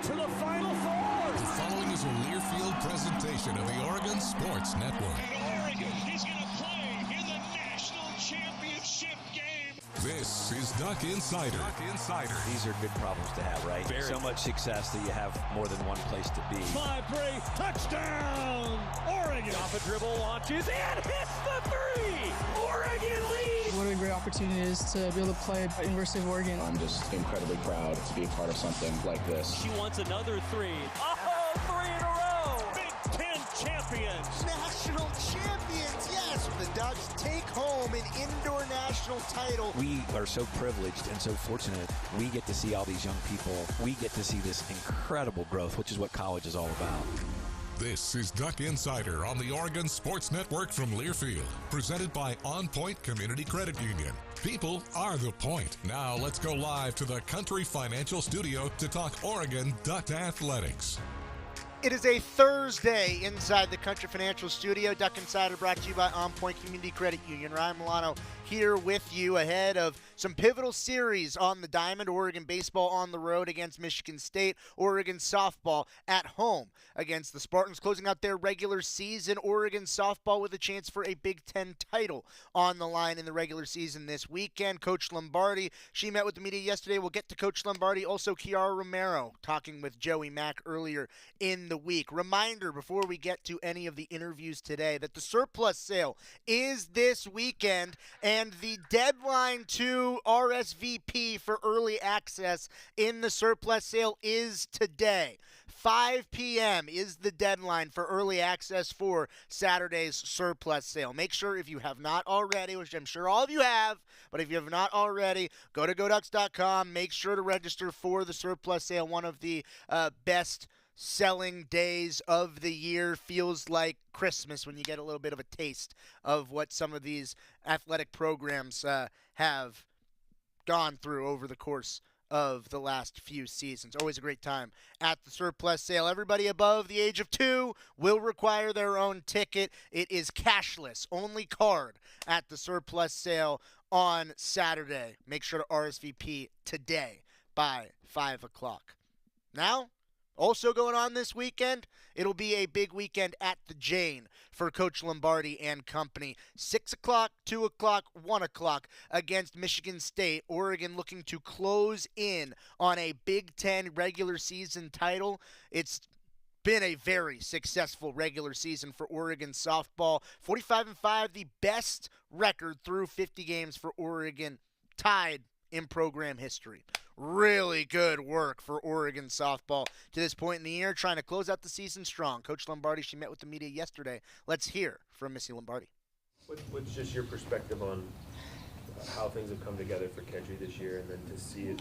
to the Final Four. The following is a Learfield presentation of the Oregon Sports Network. And Oregon is going to play in the national championship game. This is Duck Insider. These are good problems to have, right? So much success that you have more than one place to be. 5-3, touchdown, Oregon. Off a dribble, launches, and hits the three. Oregon leads. What a great opportunity it is to be able to play at University of Oregon. I'm just incredibly proud to be a part of something like this. She wants another three. Oh, three in a row. Big Ten champions. National champions, yes. The Ducks take home an indoor national title. We are so privileged and so fortunate. We get to see all these young people. We get to see this incredible growth, which is what college is all about. This is Duck Insider on the Oregon Sports Network from Learfield, presented by OnPoint Community Credit Union. People are the point. Now let's go live to the Country Financial Studio to talk Oregon Duck Athletics. It is a Thursday inside the Country Financial Studio. Duck Insider brought to you by OnPoint Community Credit Union. Ryan Milano here with you ahead of some pivotal series on the diamond. Oregon baseball on the road against Michigan State. Oregon softball at home against the Spartans, closing out their regular season. Oregon softball with a chance for a Big Ten title on the line in the regular season this weekend. Coach Lombardi, she met with the media yesterday. We'll get to Coach Lombardi. Also, Kiara Romero talking with Joey Mack earlier in the week. Reminder before we get to any of the interviews today that the surplus sale is this weekend, and the deadline to RSVP for early access in the surplus sale is today. 5 p.m. is the deadline for early access for Saturday's surplus sale. Make sure if you have not already, which I'm sure all of you have, but if you have not already, go to GoDucks.com. Make sure to register for the surplus sale, one of the best selling days of the year. Feels like Christmas when you get a little bit of a taste of what some of these athletic programs have gone through over the course of the last few seasons. Always a great time at the surplus sale. Everybody above the age of 2 will require their own ticket. It is cashless, only card at the surplus sale on Saturday. Make sure to RSVP today by 5 o'clock. Now, also going on this weekend, it'll be a big weekend at the Jane for Coach Lombardi and company. 6 o'clock, 2 o'clock, 1 o'clock against Michigan State. Oregon looking to close in on a Big Ten regular season title. It's been a very successful regular season for Oregon softball. 45-5, the best record through 50 games for Oregon, tied in program history. Really good work for Oregon softball to this point in the year, trying to close out the season strong. Coach Lombardi, she met with the media yesterday. Let's hear from Missy Lombardi. What's just your perspective on how things have come together for Kedri this year, and then to see it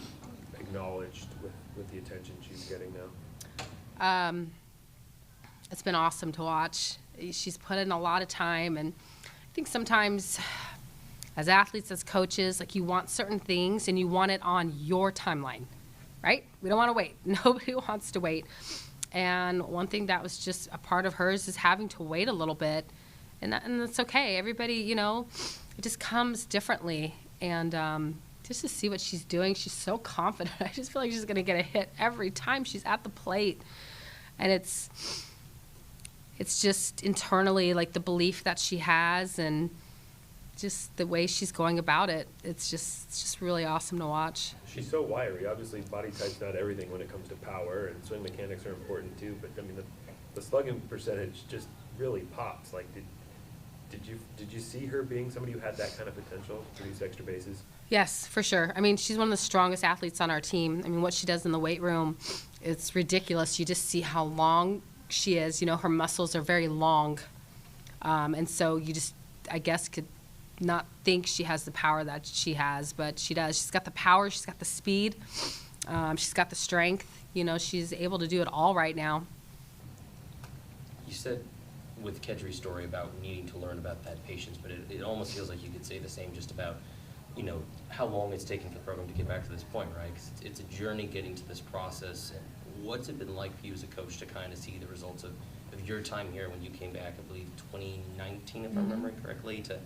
acknowledged with the attention she's getting now? It's been awesome to watch. She's put in a lot of time, and I think sometimes as athletes, as coaches, like, you want certain things and you want it on your timeline, right? We don't want to wait. Nobody wants to wait. And one thing that was just a part of hers is having to wait a little bit, and that's okay. Everybody, it just comes differently. And just to see what she's doing, she's so confident. I just feel like she's going to get a hit every time she's at the plate. And it's just internally, like, the belief that she has, and just the way she's going about it. It's just really awesome to watch. She's so wiry. Obviously, body type's not everything when it comes to power, and swing mechanics are important too. But I mean, the slugging percentage just really pops. Like, did you see her being somebody who had that kind of potential to produce extra bases? Yes, for sure. I mean, she's one of the strongest athletes on our team. I mean, what she does in the weight room, it's ridiculous. You just see how long she is. Her muscles are very long, and so you just, I guess, could not think she has the power that she has, but she does. She's got the power, she's got the speed, she's got the strength. She's able to do it all right now. You said with Kedri's story about needing to learn about that patience, but it almost feels like you could say the same just about, how long it's taken for the program to get back to this point, right? 'Cause it's a journey getting to this process. And what's it been like for you as a coach to kind of see the results of your time here when you came back, I believe 2019, if I'm remembering correctly, to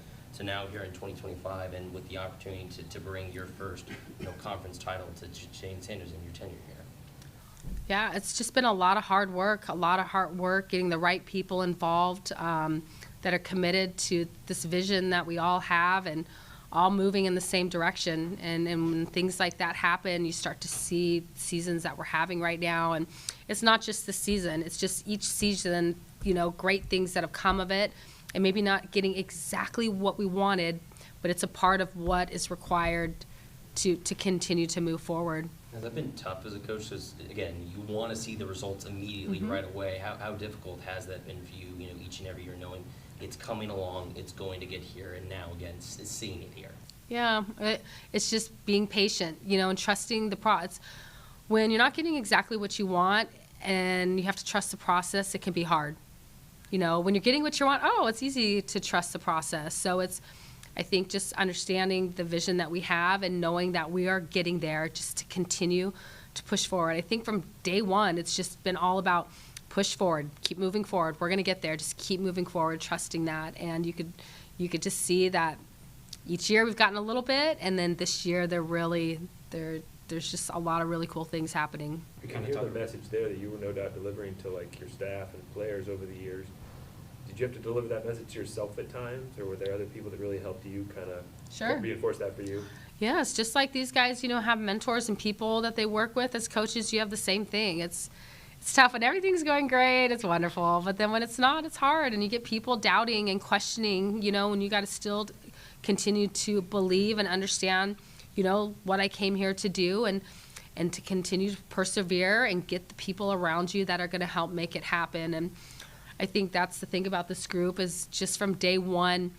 now here in 2025, and with the opportunity to bring your first conference title to Jane Sanders in your tenure here? Yeah, it's just been a lot of hard work, getting the right people involved that are committed to this vision that we all have and all moving in the same direction. And when things like that happen, you start to see seasons that we're having right now. And it's not just the season, it's just each season, great things that have come of it. And maybe not getting exactly what we wanted, but it's a part of what is required to continue to move forward. Has that been tough as a coach? Because, again, you want to see the results immediately right away. How difficult has that been for you, each and every year, knowing it's coming along, it's going to get here, and now, again, it's seeing it here? Yeah, it's just being patient, and trusting the process. When you're not getting exactly what you want and you have to trust the process, it can be hard. When you're getting what you want, it's easy to trust the process. So it's, I think, just understanding the vision that we have and knowing that we are getting there, just to continue to push forward. I think from day one, it's just been all about push forward, keep moving forward. We're going to get there. Just keep moving forward, trusting that. And you could just see that each year we've gotten a little bit, and then this year there's just a lot of really cool things happening. You can hear the message there that you were no doubt delivering to your staff and players over the years. Did you have to deliver that message to yourself at times, or were there other people that really helped you kind of reinforce that for you? Yeah, it's just like these guys, have mentors and people that they work with as coaches. You have the same thing. It's tough when everything's going great. It's wonderful, but then when it's not, it's hard, and you get people doubting and questioning. And you got to still continue to believe and understand, what I came here to do, and to continue to persevere and get the people around you that are going to help make it happen. And I think that's the thing about this group is just from day one,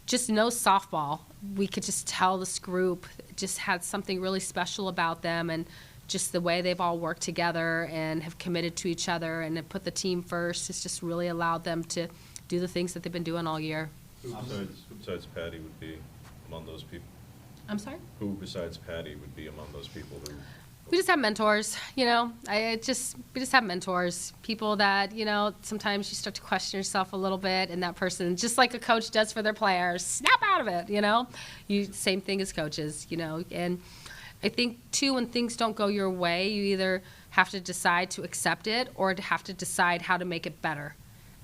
just no softball. We could just tell this group just had something really special about them, and just the way they've all worked together and have committed to each other and have put the team first. It's just really allowed them to do the things that they've been doing all year. Who besides Patty would be among those people? I'm sorry? Who besides Patty would be among those people who... We just have mentors, we just have mentors, people that, sometimes you start to question yourself a little bit, and that person, just like a coach does for their players, snap out of it, same thing as coaches, and I think too, when things don't go your way, you either have to decide to accept it or to have to decide how to make it better.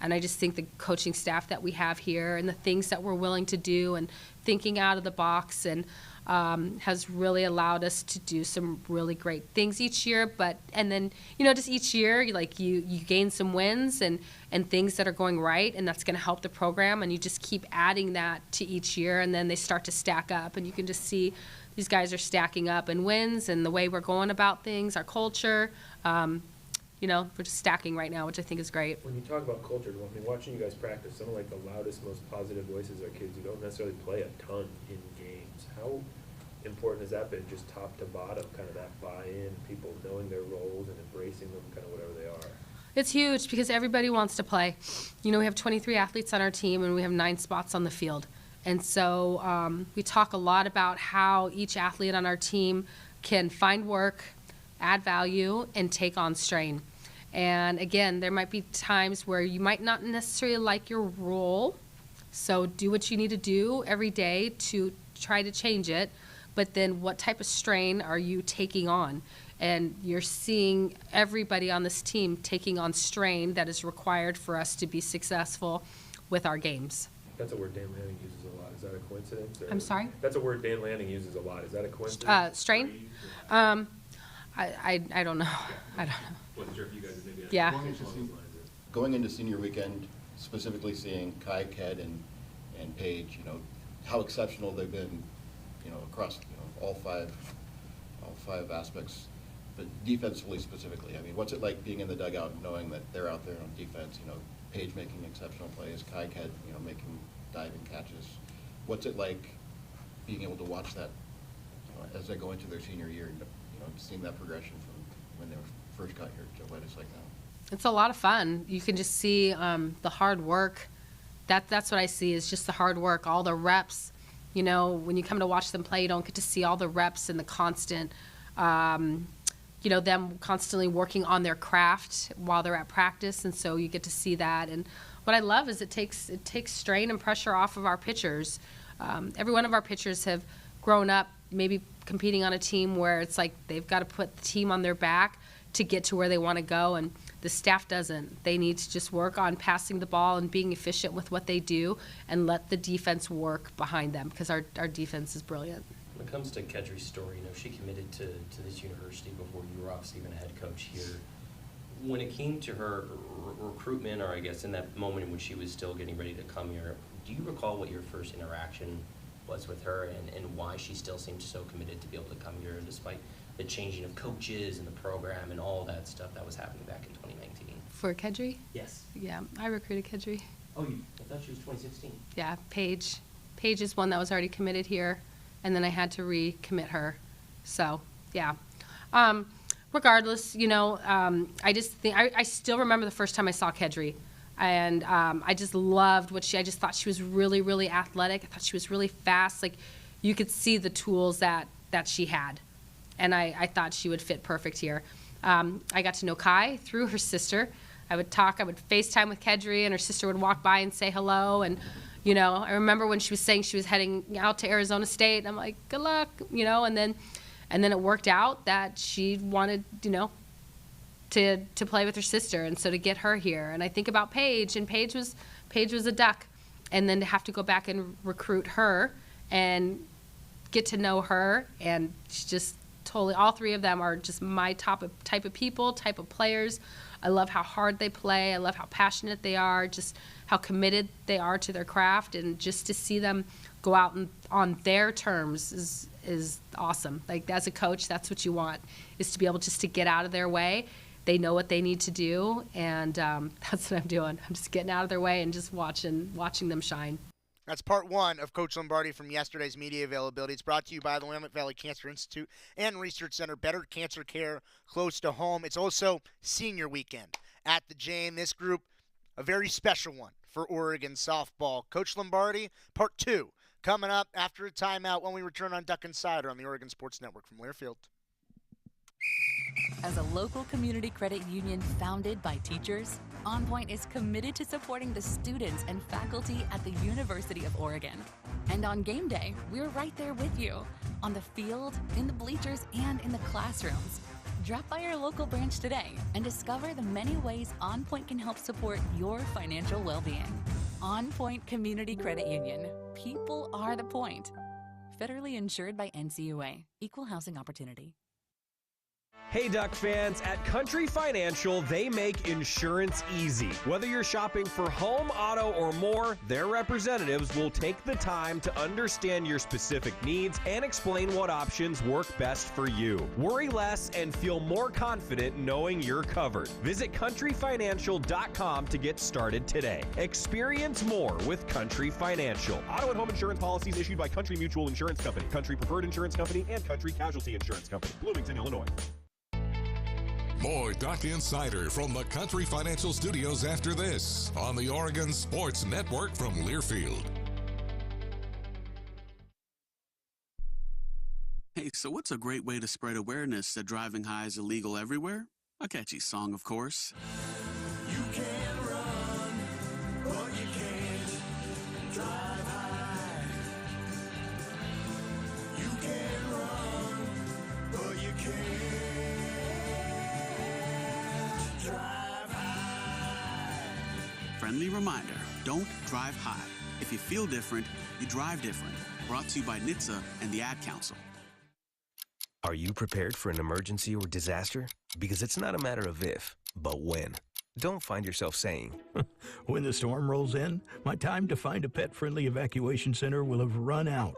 And I just think the coaching staff that we have here and the things that we're willing to do and thinking out of the box and has really allowed us to do some really great things each year. And then just each year, you gain some wins and things that are going right, and that's going to help the program. And you just keep adding that to each year, and then they start to stack up. And you can just see these guys are stacking up in wins and the way we're going about things, our culture. We're just stacking right now, which I think is great. When you talk about culture, watching you guys practice, some of the loudest, most positive voices are kids who don't necessarily play a ton in games. How important has that been, just top to bottom, kind of that buy-in, people knowing their roles and embracing them, kind of whatever they are? It's huge because everybody wants to play. We have 23 athletes on our team, and we have 9 spots on the field. And so we talk a lot about how each athlete on our team can find work, add value, and take on strain. And again, there might be times where you might not necessarily like your role, so do what you need to do every day to try to change it, but then what type of strain are you taking on? And you're seeing everybody on this team taking on strain that is required for us to be successful with our games. That's a word Dan Lanning uses a lot. Is that a coincidence? I'm sorry? That's a word Dan Lanning uses a lot. Is that a coincidence? Strain? I don't know. I don't know. Wasn't sure if you guys maybe had Yeah. Going into senior weekend, specifically seeing Kai, Ked, and Paige, how exceptional they've been, across all five aspects, but defensively specifically. What's it like being in the dugout knowing that they're out there on defense? Paige making exceptional plays, Kai, Ked, making diving catches. What's it like being able to watch that as they go into their senior year? Seeing that progression from when they first got here to what it's like now. It's a lot of fun. You can just see the hard work. That's what I see is just the hard work, all the reps. When you come to watch them play, you don't get to see all the reps and the constant, them constantly working on their craft while they're at practice, and so you get to see that. And what I love is it takes strain and pressure off of our pitchers. Every one of our pitchers have grown up maybe competing on a team where it's like they've got to put the team on their back to get to where they want to go, and the staff doesn't. They need to just work on passing the ball and being efficient with what they do and let the defense work behind them, because our defense is brilliant. When it comes to Kedri's story, she committed to this university before you were obviously even a head coach here. When it came to her recruitment, or I guess in that moment in which she was still getting ready to come here, do you recall what your first interaction was with her, and why she still seemed so committed to be able to come here despite the changing of coaches and the program and all that stuff that was happening back in 2019? For Kedri? Yes. Yeah, I recruited Kedri. Oh, I thought she was 2016. Yeah, Paige. Paige is one that was already committed here, and then I had to recommit her. So, yeah. Regardless, I just think I still remember the first time I saw Kedri, and I just loved I just thought she was really, really athletic. I thought she was really fast. Like, you could see the tools that she had, and I thought she would fit perfect here. I got to know Kai through her sister. I would FaceTime with Kedri, and her sister would walk by and say hello. And, I remember when she was saying she was heading out to Arizona State, and I'm like, good luck, and then it worked out that she wanted, to play with her sister, and so to get her here. And I think about Paige, and Paige was a Duck, and then to have to go back and recruit her and get to know her, and she's just totally, all three of them are just my type of people, type of players. I love how hard they play. I love how passionate they are, just how committed they are to their craft, and just to see them go out and on their terms is awesome. Like, as a coach, that's what you want, is to be able just to get out of their way. They know what they need to do, and that's what I'm doing. I'm just getting out of their way and just watching them shine. That's part one of Coach Lombardi from yesterday's media availability. It's brought to you by the Willamette Valley Cancer Institute and Research Center. Better cancer care close to home. It's also senior weekend at the Jane. This group, a very special one for Oregon softball. Coach Lombardi, part two, coming up after a timeout when we return on Duck Insider on the Oregon Sports Network from Learfield. As a local community credit union founded by teachers, OnPoint is committed to supporting the students and faculty at the University of Oregon. And on game day, we're right there with you, on the field, in the bleachers, and in the classrooms. Drop by our local branch today and discover the many ways OnPoint can help support your financial well-being. OnPoint Community Credit Union. People are the point. Federally insured by NCAA. Equal housing opportunity. Hey Duck fans, at Country Financial, they make insurance easy. Whether you're shopping for home, auto, or more, their representatives will take the time to understand your specific needs and explain what options work best for you. Worry less and feel more confident knowing you're covered. Visit countryfinancial.com to get started today. Experience more with Country Financial. Auto and home insurance policies issued by Country Mutual Insurance Company, Country Preferred Insurance Company, and Country Casualty Insurance Company, Bloomington, Illinois. More Duck Insider from the Country Financial Studios after this on the Oregon Sports Network from Learfield. Hey, so what's a great way to spread awareness that driving high is illegal everywhere? A catchy song, of course. You can run, but you can't drive high. You can run, but you can't. Friendly reminder, don't drive high. If you feel different, you drive different. Brought to you by NHTSA and the Ad Council. Are you prepared for an emergency or disaster? Because it's not a matter of if, but when. Don't find yourself saying, when the storm rolls in, my time to find a pet-friendly evacuation center will have run out.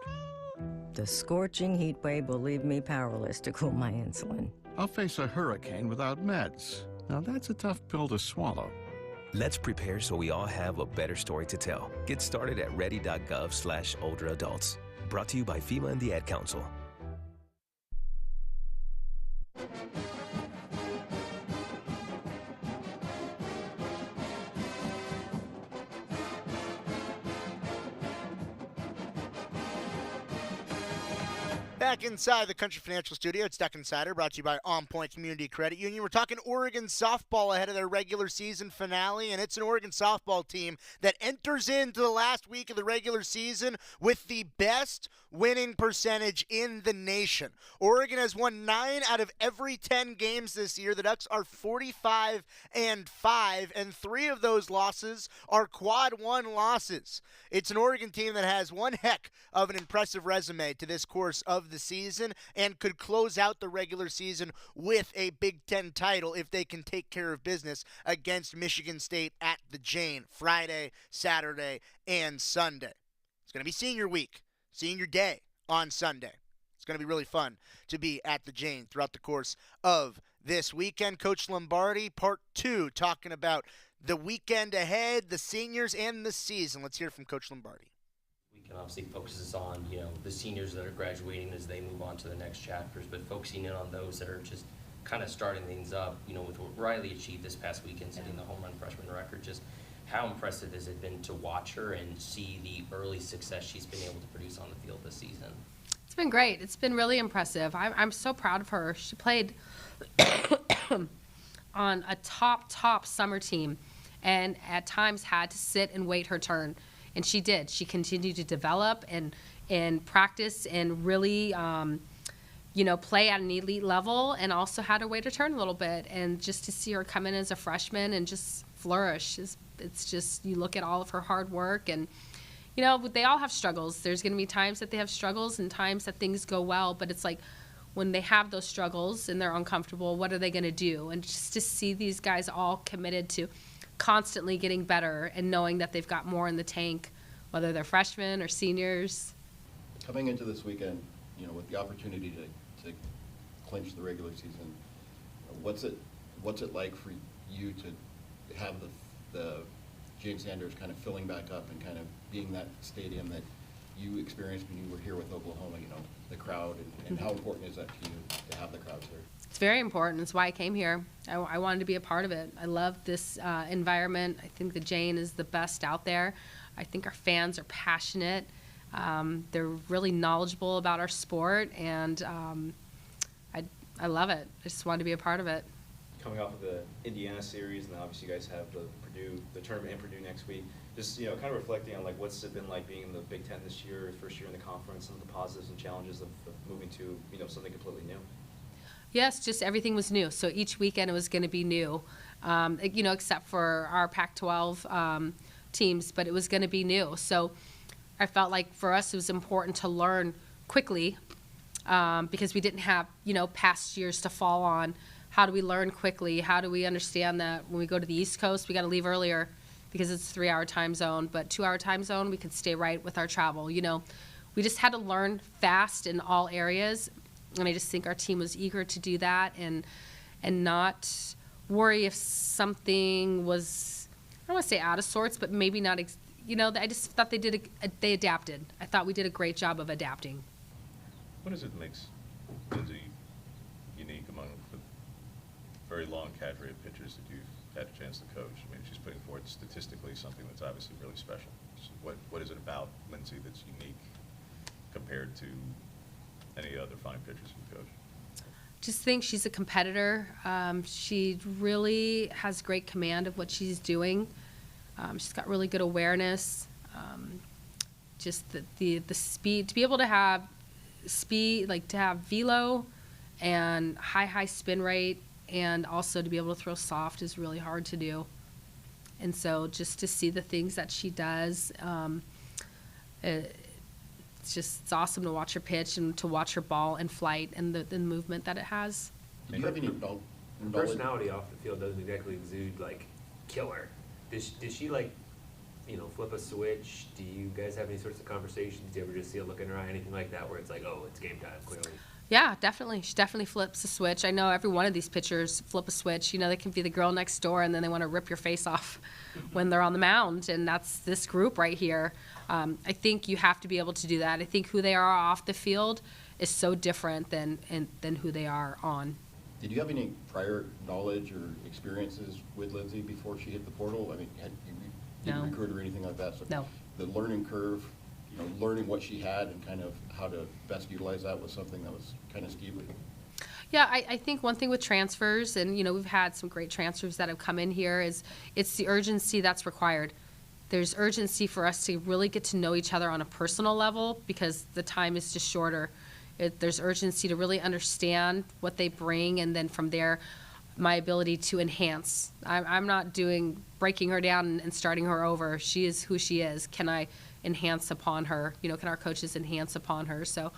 The scorching heat wave will leave me powerless to cool my insulin. I'll face a hurricane without meds. Now that's a tough pill to swallow. Let's prepare so we all have a better story to tell. Get started at ready.gov/older adults. Brought to you by FEMA and the Ad Council. Back inside the Country Financial Studio, it's Duck Insider, brought to you by OnPoint Community Credit Union. We're talking Oregon softball ahead of their regular season finale, and it's an Oregon softball team that enters into the last week of the regular season with the best winning percentage in the nation. Oregon has won 9 out of every 10 games this year. The Ducks are 45-5, and 3 of those losses are quad 1 losses. It's an Oregon team that has one heck of an impressive resume to this course of the season and could close out the regular season with a Big Ten title if they can take care of business against Michigan State at the Jane Friday, Saturday, and Sunday. It's going to be senior week, senior day on Sunday. It's going to be really fun to be at the Jane throughout the course of this weekend. Coach Lombardi, part 2, talking about the weekend ahead, the seniors, and the season. Let's hear from Coach Lombardi. Weekend obviously focuses on, the seniors that are graduating as they move on to the next chapters, but focusing in on those that are just kind of starting things up, with what Riley achieved this past weekend, setting the home run freshman record. Just how impressive has it been to watch her and see the early success she's been able to produce on the field this season? It's been great. It's been really impressive. I'm so proud of her. She played on a top summer team and at times had to sit and wait her turn. And she did. She continued to develop and practice and really, play at an elite level, and also had to wait her turn a little bit. And just to see her come in as a freshman and just flourish, it's just, you look at all of her hard work, and, they all have struggles. There's going to be times that they have struggles and times that things go well, but it's like when they have those struggles and they're uncomfortable, what are they going to do? And just to see these guys all committed to constantly getting better and knowing that they've got more in the tank, whether they're freshmen or seniors. Coming into this weekend, with the opportunity to clinch the regular season, what's it like for you to have the James Sanders kind of filling back up and kind of being that stadium that you experienced when you were here with Oklahoma, the crowd, and how important is that to you to have the crowds here? It's very important. It's why I came here. I wanted to be a part of it. I love this environment. I think the Jane is the best out there. I think our fans are passionate. They're really knowledgeable about our sport, and I love it. I just wanted to be a part of it. Coming off of the Indiana series, and obviously you guys have the tournament in Purdue next week. Just kind of reflecting on what's it been like being in the Big Ten this year, first year in the conference, some of the positives and challenges of moving to something completely new. Yes, just everything was new. So each weekend it was going to be new, except for our Pac-12 teams, but it was going to be new. So I felt like for us it was important to learn quickly because we didn't have, past years to fall on. How do we learn quickly? How do we understand that when we go to the East Coast, we got to leave earlier because it's a 3-hour time zone, but 2-hour time zone, we could stay right with our travel. We just had to learn fast in all areas. And I just think our team was eager to do that and not worry if something was, I don't want to say out of sorts, but maybe not, I just thought they adapted. I thought we did a great job of adapting. What is it that makes Lindsay unique among the very long cadre of pitchers that you've had a chance to coach? I mean, she's putting forward statistically something that's obviously really special. So what is it about Lindsay that's unique compared to any other fine pitchers you coach? Just think she's a competitor. She really has great command of what she's doing. She's got really good awareness. Just the speed, to be able to have speed, to have velo and high spin rate, and also to be able to throw soft is really hard to do. And so just to see the things that she does, it's awesome to watch her pitch and to watch her ball and flight and the movement that it has. Do you have any personality off the field doesn't exactly exude killer? Does she flip a switch? Do you guys have any sorts of conversations? Do you ever just see a look in her eye, anything like that, where it's oh, it's game time, clearly? Yeah, definitely. She definitely flips a switch. I know every one of these pitchers flip a switch. They can be the girl next door, and then they want to rip your face off when they're on the mound, and that's this group right here. I think you have to be able to do that. I think who they are off the field is so different than who they are on. Did you have any prior knowledge or experiences with Lindsay before she hit the portal? I mean, you didn't recruit or anything like that? So no. The learning curve learning what she had and kind of how to best utilize that was something that was kind of skeevy. Yeah, I think one thing with transfers, and we've had some great transfers that have come in here, is it's the urgency that's required. There's urgency for us to really get to know each other on a personal level because the time is just shorter. There's urgency to really understand what they bring, and then from there, my ability to enhance. I'm not breaking her down and starting her over. She is who she is. Can I enhance upon her? Can our coaches enhance upon her? So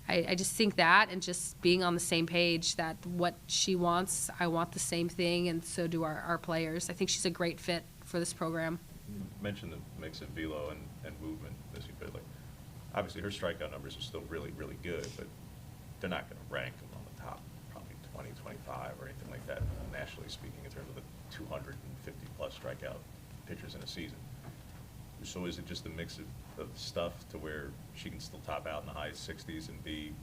I just think that, and just being on the same page, that what she wants, I want the same thing, and so do our players. I think she's a great fit for this program. You mentioned the mix of velo and movement as you could. Obviously her strikeout numbers are still really, really good, but they're not going to rank among the top probably 20, 25 or anything like that, nationally speaking, in terms of the 250-plus strikeout pitchers in a season. So is it just a mix of stuff to where she can still top out in the high 60s and be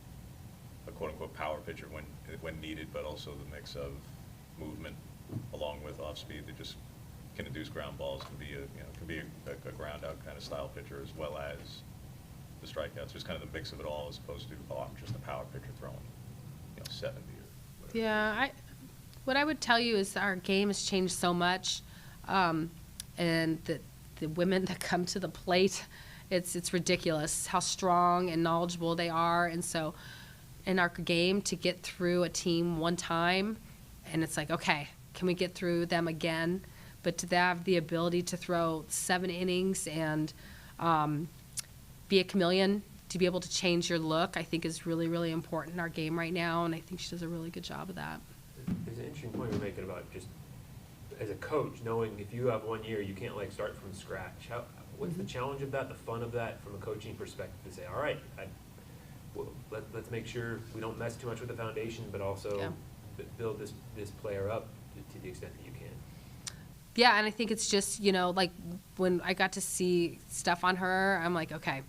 a quote-unquote power pitcher when needed, but also the mix of movement along with off-speed that just can induce ground balls, can be a ground-out kind of style pitcher, as well as the strikeouts? Just kind of the mix of it all, as opposed to, I'm just a power pitcher throwing 70 or whatever. Yeah, what I would tell you is our game has changed so much, and the women that come to the plate, it's ridiculous how strong and knowledgeable they are. And so in our game, to get through a team one time, and it's like, okay, can we get through them again? But to have the ability to throw 7 innings and be a chameleon, to be able to change your look, I think is really, really important in our game right now, and I think she does a really good job of that. There's an interesting point you're making about just as a coach, knowing if you have 1 year, you can't start from scratch. What's the challenge of that, the fun of that from a coaching perspective, to say, all right, let's make sure we don't mess too much with the foundation, but also build this player up to the extent that you can. Yeah, and I think it's just, when I got to see stuff on her, I'm like, okay,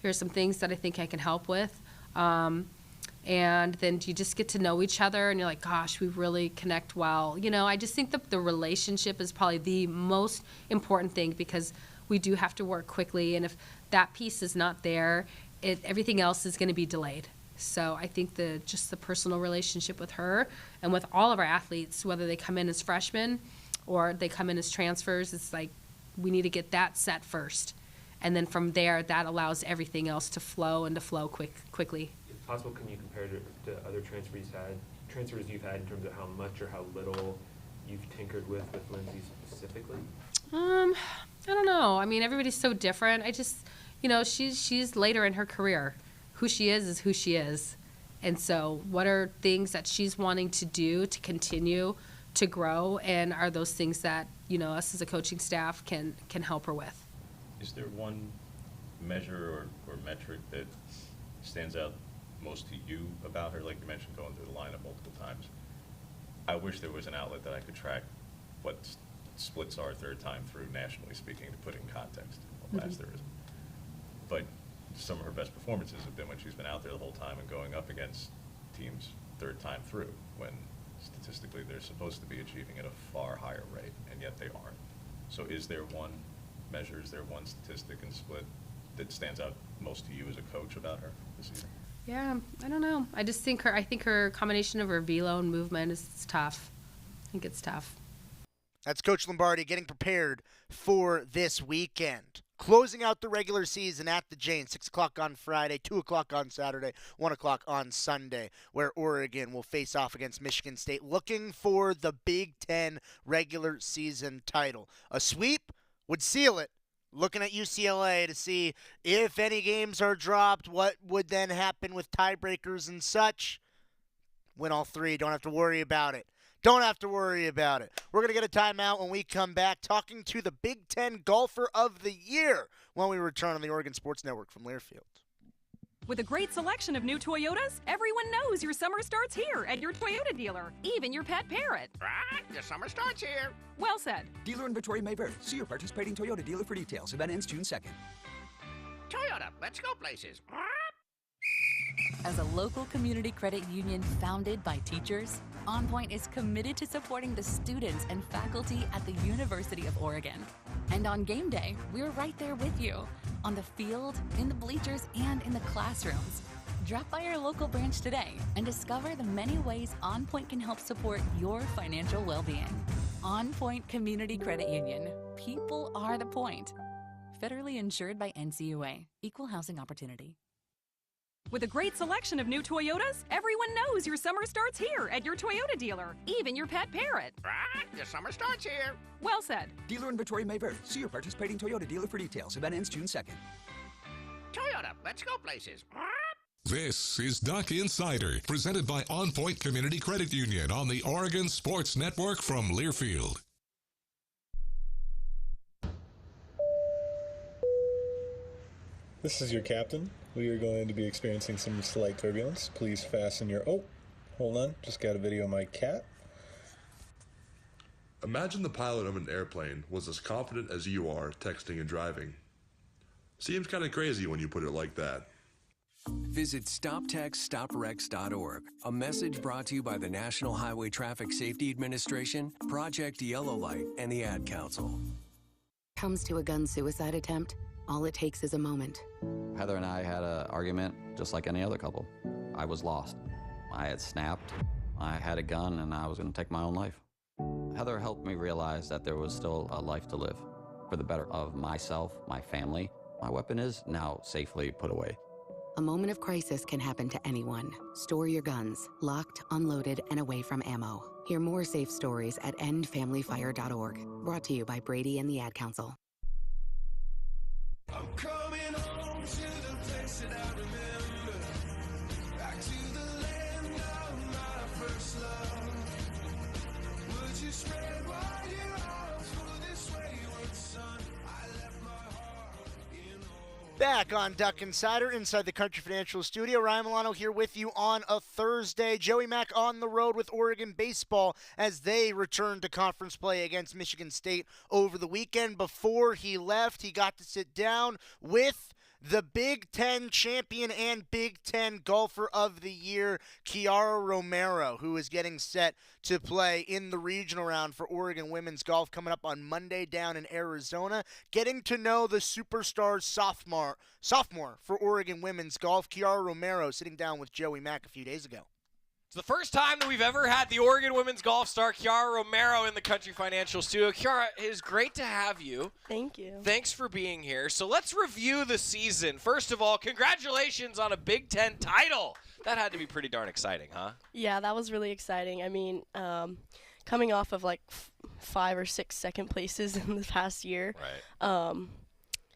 here's some things that I think I can help with. And then you just get to know each other, and you're like, gosh, we really connect well. I just think that the relationship is probably the most important thing, because we do have to work quickly, and if that piece is not there, everything else is going to be delayed. So I think just the personal relationship with her and with all of our athletes, whether they come in as freshmen or they come in as transfers, it's like we need to get that set first. And then from there, that allows everything else to flow and to flow quickly. If possible, can you compare to other transfers you've had in terms of how much or how little you've tinkered with Lindsay specifically? I don't know. I mean, everybody's so different. I just, she's later in her career. Who she is who she is. And so what are things that she's wanting to do to continue to grow, and are those things that, us as a coaching staff can help her with? Is there one measure or metric that stands out most to you about her? Like you mentioned, going through the lineup multiple times. I wish there was an outlet that I could track what splits are third time through, nationally speaking, to put it in context. Alas, there isn't. But some of her best performances have been when she's been out there the whole time and going up against teams third time through, when statistically they're supposed to be achieving at a far higher rate, and yet they aren't. So is there one measure, is there one statistic and split that stands out most to you as a coach about her this season? Yeah, I don't know. I think her combination of her velo and movement is tough. I think it's tough. That's Coach Lombardi getting prepared for this weekend. Closing out the regular season at the Jane, 6 o'clock on Friday, 2 o'clock on Saturday, 1 o'clock on Sunday, where Oregon will face off against Michigan State, looking for the Big Ten regular season title. A sweep would seal it. Looking at UCLA to see if any games are dropped, what would then happen with tiebreakers and such. Win all 3, don't have to worry about it. Don't have to worry about it. We're going to get a timeout when we come back, talking to the Big Ten Golfer of the Year when we return on the Oregon Sports Network from Learfield. With a great selection of new Toyotas, everyone knows your summer starts here at your Toyota dealer, even your pet parrot. Right, the summer starts here. Well said. Dealer inventory may vary. See your participating Toyota dealer for details. Event ends June 2nd. Toyota, let's go places. As a local community credit union founded by teachers, OnPoint is committed to supporting the students and faculty at the University of Oregon. And on game day, we're right there with you, on the field, in the bleachers, and in the classrooms. Drop by our local branch today and discover the many ways OnPoint can help support your financial well-being. OnPoint Community Credit Union. People are the point. Federally insured by NCAA. Equal housing opportunity. With a great selection of new Toyotas, everyone knows your summer starts here at your Toyota dealer, even your pet parrot. Right, your summer starts here. Well said. Dealer inventory may vary. See your participating Toyota dealer for details. Event ends June 2nd. Toyota, let's go places. This is Duck Insider, presented by OnPoint Community Credit Union on the Oregon Sports Network from Learfield. This is your captain. We are going to be experiencing some slight turbulence. Please fasten your... Oh, hold on. Just got a video of my cat. Imagine the pilot of an airplane was as confident as you are texting and driving. Seems kind of crazy when you put it like that. Visit StopTextStopWrecks.org. A message brought to you by the National Highway Traffic Safety Administration, Project Yellow Light, and the Ad Council. Comes to a gun suicide attempt, all it takes is a moment. Heather and I had an argument just like any other couple. I was lost. I had snapped. I had a gun and I was going to take my own life. Heather helped me realize that there was still a life to live for the better of myself, my family. My weapon is now safely put away. A moment of crisis can happen to anyone. Store your guns, locked, unloaded, and away from ammo. Hear more safe stories at endfamilyfire.org. Brought to you by Brady and the Ad Council. I'm coming home to the place that I remember. Back to the land of my first love. Would you spread wide your arms for this wayward son? I left my heart in Back on Duck Insider inside the Country Financial Studio. Ryan Milano here with you on a Thursday. Joey Mack on the road with Oregon baseball as they return to conference play against Michigan State over the weekend. Before he left, he got to sit down with the Big Ten champion and Big Ten golfer of the year, Kiara Romero, who is getting set to play in the regional round for Oregon women's golf coming up on Monday down in Arizona. Getting to know the superstar sophomore for Oregon women's golf, Kiara Romero, sitting down with Joey Mack a few days ago. It's the first time that we've ever had the Oregon women's golf star Kiara Romero in the Country Financial Studio. Kiara, it is great to have you. Thank you. Thanks for being here. So let's review the season. First of all, congratulations on a Big Ten title. That had to be pretty darn exciting, huh? Yeah, that was really exciting. I mean, coming off of like 5 or 6 second places in the past year, right.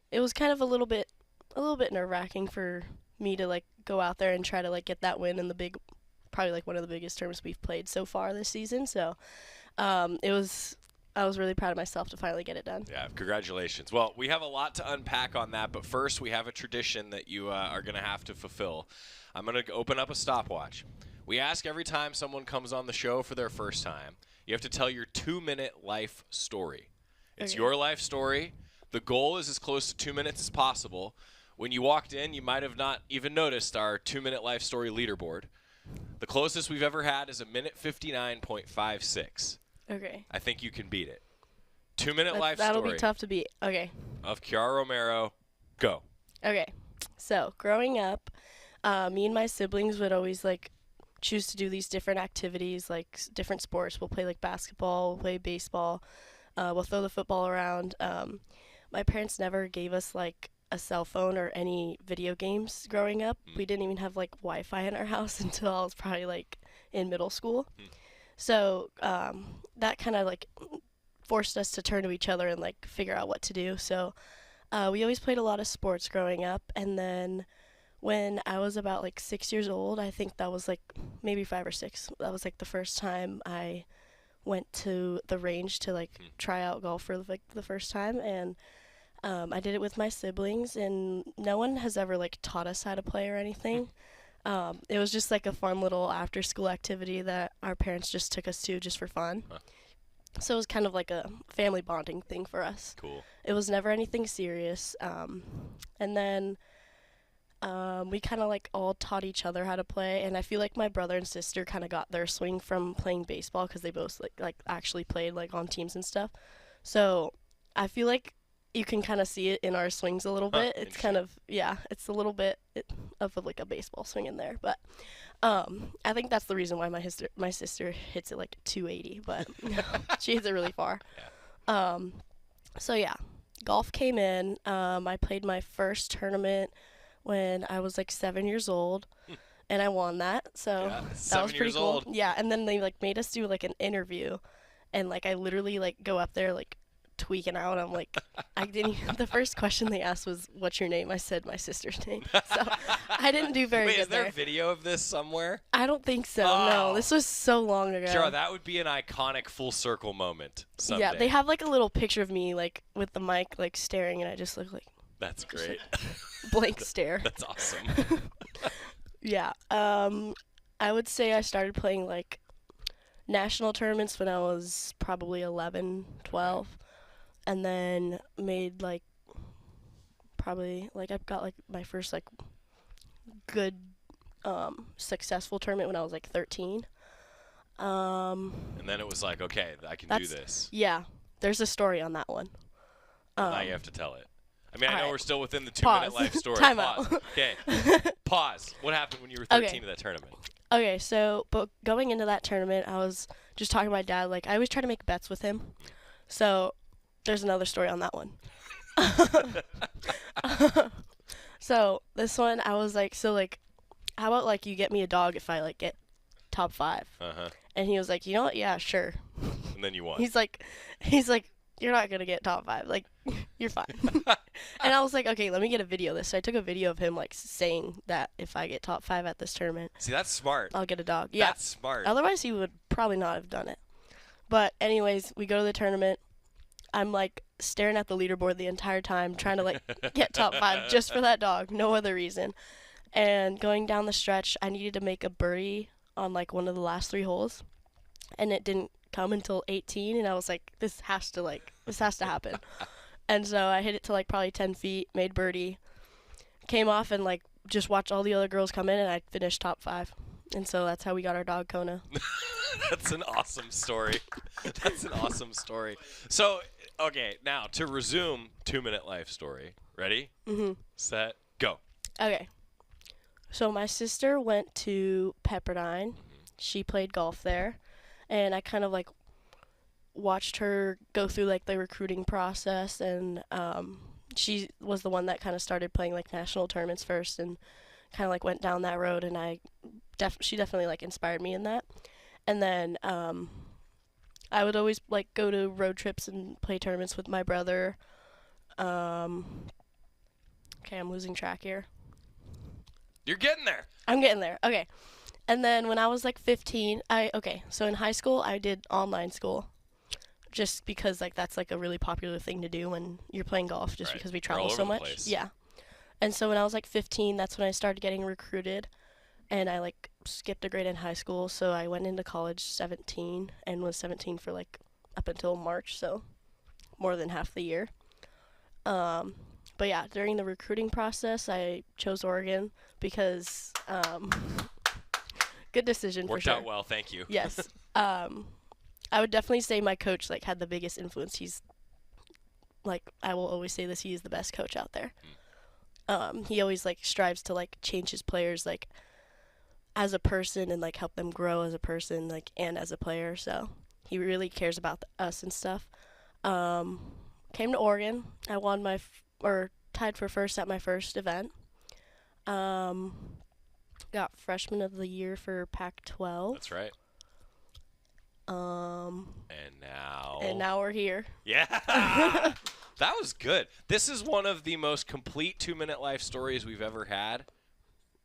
It was kind of a little bit nerve-wracking for me to like go out there and try to like get that win in the big. Probably like one of the biggest tournaments we've played so far this season. So I was really proud of myself to finally get it done. Yeah, congratulations. Well, we have a lot to unpack on that, but first we have a tradition that you are going to have to fulfill. I'm going to open up a stopwatch. We ask every time someone comes on the show for their first time, you have to tell your 2-minute life story. It's your life story. The goal is as close to 2 minutes as possible. When you walked in, you might have not even noticed our 2-minute life story leaderboard. The closest we've ever had is 1:59.56. Okay. I think you can beat it. 2-minute life story. That'll be tough to beat. Okay. Of Kiara Romero. Go. Okay. So growing up, me and my siblings would always like choose to do these different activities, like different sports. We'll play like basketball, we'll play baseball, we'll throw the football around. My parents never gave us like a cell phone or any video games growing up. We didn't even have like Wi-Fi in our house until I was probably like in middle school. So that kind of like forced us to turn to each other and like figure out what to do. So we always played a lot of sports growing up. And then when I was about like 6 years old, I think that was like maybe 5 or 6. That was like the first time I went to the range to like try out golf for like the first time. And I did it with my siblings, and no one has ever like taught us how to play or anything. It was just like a fun little after-school activity that our parents just took us to just for fun. So it was kind of like a family bonding thing for us. Cool. It was never anything serious. And then we kind of like all taught each other how to play, and I feel like my brother and sister kind of got their swing from playing baseball because they both like actually played like on teams and stuff. So I feel like you can kind of see it in our swings a little bit. It's kind of, it's a little bit of like a baseball swing in there. But I think that's the reason why my sister hits it like 280, but she hits it really far. So yeah, golf came in. I played my first tournament when I was like 7 years old, and I won that. So that was pretty cool. Yeah, and then they like made us do like an interview, and like I literally like go up there like tweaking out. I'm like, I didn't. The first question they asked was, "What's your name?" I said my sister's name. So I didn't do very good. Wait, is there a video of this somewhere? I don't think so. No, this was so long ago. Kiara, that would be an iconic full circle moment someday. Yeah, they have like a little picture of me like with the mic like staring, and I just look like. That's great. Blank stare. That's awesome. Yeah. I would say I started playing like national tournaments when I was probably 11, 12. And then made like probably like I've got like my first like good successful tournament when I was like 13. And then it was like, okay, I can do this. Yeah. There's a story on that one. Now you have to tell it. I mean, I know we're still within the 2-minute life story. Time Pause. out. Okay. Pause. What happened when you were 13 at that tournament? Okay, so but going into that tournament, I was just talking to my dad. Like, I always try to make bets with him. So there's another story on that one. So this one, I was like, so like, how about like you get me a dog if I like get top 5? And he was like, you know what? Yeah, sure. And then you won. He's like, you're not gonna get top 5. Like, you're fine. And I was like, okay, let me get a video of this. So I took a video of him like saying that if I get top 5 at this tournament, see, that's smart. I'll get a dog. Yeah, that's smart. Otherwise, he would probably not have done it. But anyways, we go to the tournament. I'm like staring at the leaderboard the entire time, trying to like get top 5 just for that dog, no other reason. And going down the stretch, I needed to make a birdie on like one of the last 3 holes, and it didn't come until 18, and I was like, this has to happen. And so I hit it to like probably 10 feet, made birdie, came off, and like just watched all the other girls come in, and I finished top 5. And so that's how we got our dog Kona. That's an awesome story. That's an awesome story. So, okay, now to resume 2-minute life story. Ready? Set, go. Okay. So my sister went to Pepperdine. She played golf there. And I kind of like watched her go through like the recruiting process, and she was the one that kind of started playing like national tournaments first, and kind of like went down that road, and she definitely like inspired me in that. And then I would always like go to road trips and play tournaments with my brother. Okay, I'm losing track here. You're getting there. I'm getting there. Okay. And then when I was like 15, so in high school I did online school, just because like that's like a really popular thing to do when you're playing golf, just because we travel so much. Yeah. And so when I was like 15, that's when I started getting recruited, and I like skipped a grade in high school, so I went into college 17 and was 17 for like up until March, so more than half the year. But yeah, during the recruiting process, I chose Oregon because good decision for sure. Worked out well, thank you. Yes. I would definitely say my coach like had the biggest influence. He's like, I will always say this, he is the best coach out there. He always like strives to like change his players like as a person and like help them grow as a person like and as a player. So he really cares about us and stuff. Came to Oregon. I won tied for first at my first event. Got freshman of the year for Pac-12. That's right. And now we're here. Yeah. That was good. This is one of the most complete 2-minute life stories we've ever had.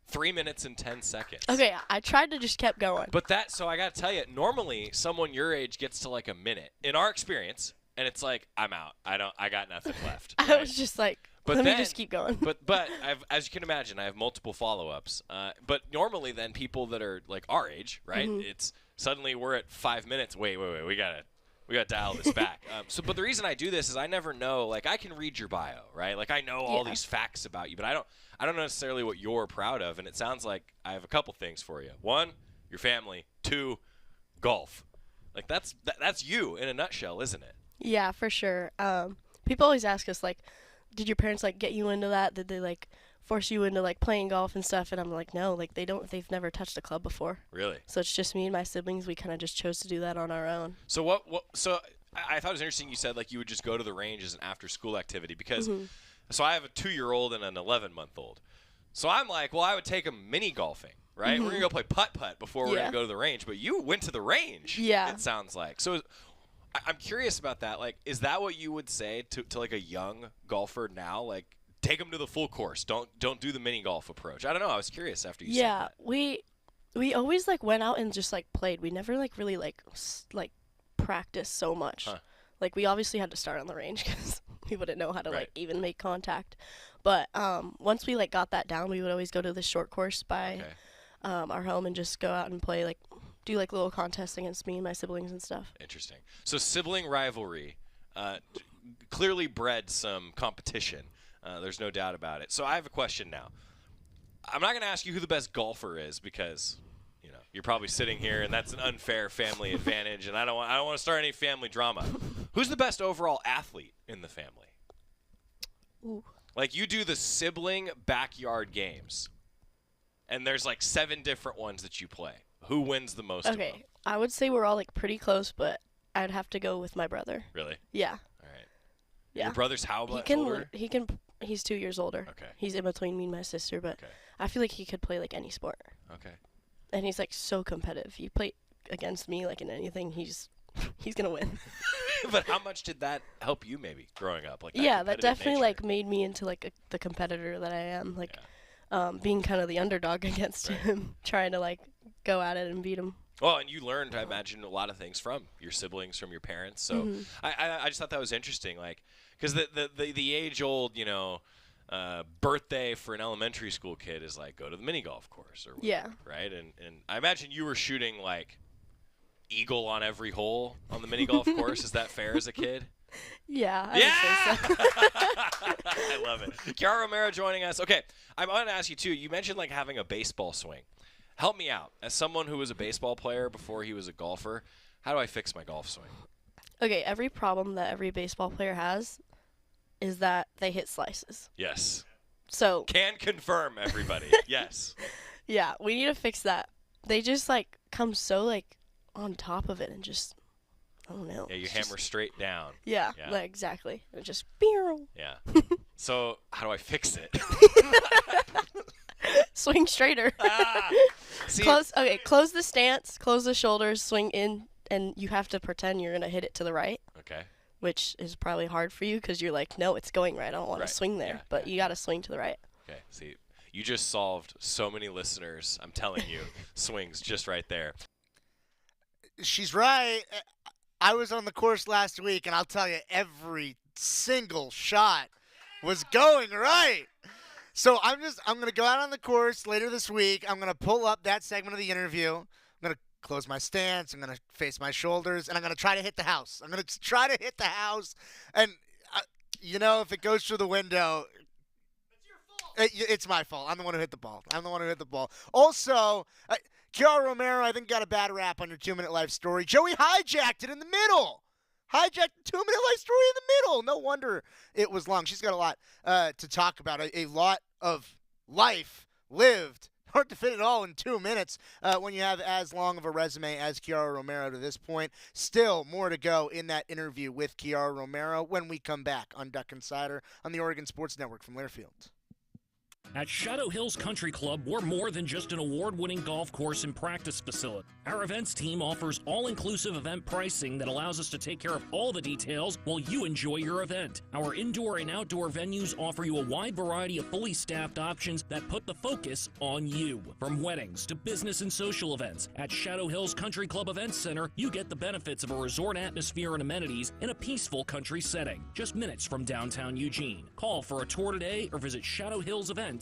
3 minutes and 10 seconds. Okay, I tried to just keep going. But so I got to tell you, normally someone your age gets to like a minute in our experience, and it's like, I'm out. I got nothing left. Right? I was just like, let me just keep going. But as you can imagine, I have multiple follow-ups. But normally then people that are like our age, right? It's suddenly we're at 5 minutes. Wait, we gotta dial this back. But the reason I do this is I never know. Like I can read your bio, right? Like I know all these facts about you, but I don't know necessarily what you're proud of. And it sounds like I have a couple things for you. 1, your family. 2, golf. Like that's you in a nutshell, isn't it? Yeah, for sure. People always ask us, like, did your parents, like, get you into that? Did they, like, force you into, like, playing golf and stuff? And I'm like, no, like, they've never touched a club before. Really? So it's just me and my siblings. We kind of just chose to do that on our own. So so I thought it was interesting you said, like, you would just go to the range as an after-school activity because, so I have a 2-year-old and an 11-month-old. So I'm like, well, I would take them mini golfing, right? We're going to go play putt-putt before we're going to go to the range. But you went to the range, it sounds like. So I'm curious about that. Like, is that what you would say to like, a young golfer now? Like, take them to the full course. Don't do the mini golf approach. I don't know. I was curious after you said that. Yeah, we always, like, went out and just, like, played. We never, like, really, like practiced so much. Like, we obviously had to start on the range because we wouldn't know how to, like, even make contact. But once we, like, got that down, we would always go to the short course by our home and just go out and play, like, do, like, little contests against me and my siblings and stuff. Interesting. So sibling rivalry clearly bred some competition. There's no doubt about it. So I have a question now. I'm not going to ask you who the best golfer is because, you know, you're probably sitting here and that's an unfair family advantage, and I don't want to start any family drama. Who's the best overall athlete in the family? Ooh. Like, you do the sibling backyard games, and there's like 7 different ones that you play. Who wins the most of them? Okay, I would say we're all, like, pretty close, but I'd have to go with my brother. Really? Yeah. All right. Yeah. Your brother's how much older? He's 2 years older. Okay. He's in between me and my sister, but I feel like he could play, like, any sport. Okay. And he's, like, so competitive. You play against me, like, in anything, he's gonna win. But how much did that help you maybe growing up? Like, that definitely like made me into like the competitor that I am. Like, being kind of the underdog against him, trying to like go at it and beat him. Well, and you learned, I imagine, a lot of things from your siblings, from your parents. So I just thought that was interesting, like, because the age-old, you know, birthday for an elementary school kid is like go to the mini golf course or whatever, right? And I imagine you were shooting like eagle on every hole on the mini golf course. Is that fair as a kid? Yeah. I would say so. I love it. Kiara Romero joining us. Okay, I'm going to ask you too. You mentioned like having a baseball swing. Help me out. As someone who was a baseball player before he was a golfer, how do I fix my golf swing? Okay, every problem that every baseball player has is that they hit slices. Yes. So can confirm, everybody. Yes. Yeah, we need to fix that. They just like come so like on top of it and just, I don't know. Yeah, you hammer straight down. Yeah, like, exactly. And just, beer. Yeah. So how do I fix it? Swing straighter. Close the stance, close the shoulders, swing in, and you have to pretend you're going to hit it to the right. Okay. Which is probably hard for you because you're like, no, it's going right. I don't want to swing there. But you got to swing to the right. Okay, see, you just solved so many listeners, I'm telling you, swings just right there. She's right. I was on the course last week, and I'll tell you, every single shot was going right. So I'm going to go out on the course later this week. I'm going to pull up that segment of the interview. I'm going to close my stance. I'm going to face my shoulders, and I'm going to try to hit the house. I'm going to try to hit the house. And, you know, if it goes through the window, it's my fault. I'm the one who hit the ball. Also, Kiara Romero, I think, got a bad rap on your 2-minute life story. Joey hijacked it in the middle. Hijacked the 2-minute life story in the middle. No wonder it was long. She's got a lot to talk about, a lot of life lived. Hard to fit it all in 2 minutes when you have as long of a resume as Kiara Romero to this point. Still more to go in that interview with Kiara Romero when we come back on Duck Insider on the Oregon Sports Network from Learfield. At Shadow Hills Country Club, we're more than just an award-winning golf course and practice facility. Our events team offers all-inclusive event pricing that allows us to take care of all the details while you enjoy your event. Our indoor and outdoor venues offer you a wide variety of fully staffed options that put the focus on you. From weddings to business and social events, at Shadow Hills Country Club Events Center, you get the benefits of a resort atmosphere and amenities in a peaceful country setting, just minutes from downtown Eugene. Call for a tour today or visit shadowhillsevents.com.